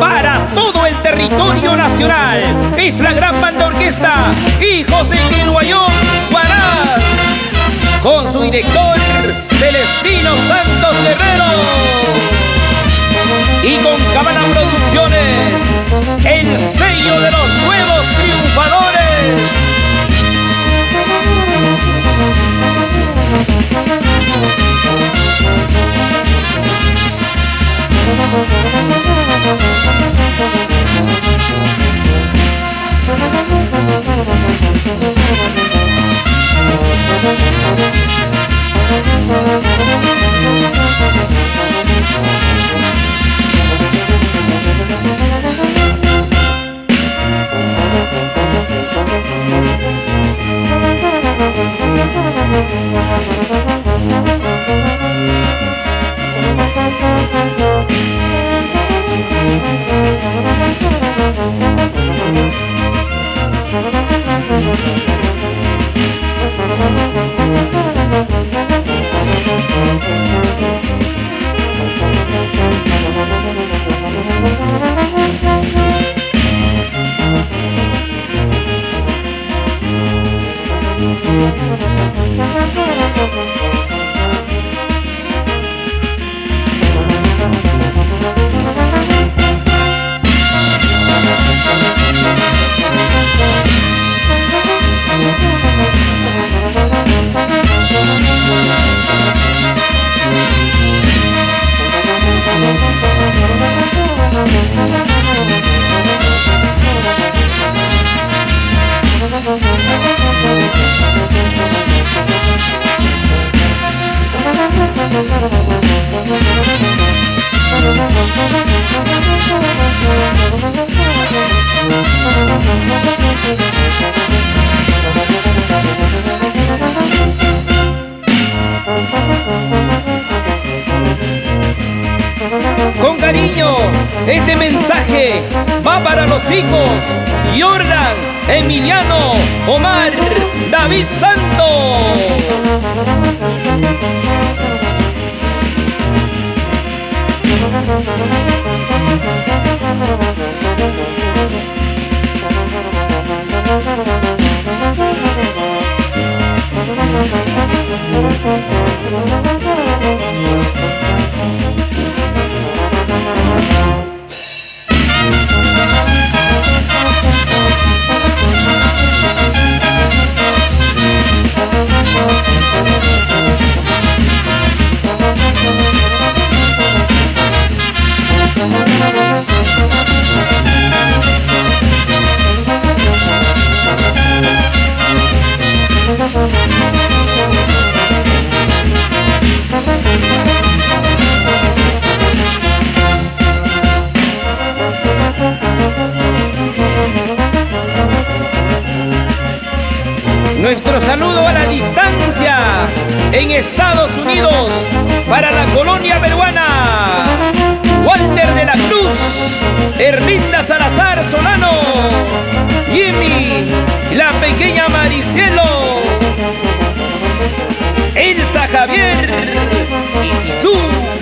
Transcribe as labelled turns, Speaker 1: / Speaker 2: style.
Speaker 1: Para todo el territorio nacional es la gran banda orquesta Hijos de Quilhuayón, Huaraz, con su director Celestino Santos Guerrero, y con Cabana Producciones, el sello de los nuevos triunfadores. Con cariño, este mensaje va para los hijos Jordan, Emiliano, Omar, David Santos. Nuestro saludo a la distancia en Estados Unidos para la colonia peruana. Walter de la Cruz, Erlinda Salazar Solano, Jimmy, la pequeña Maricielo, Elsa Javier y Tizú.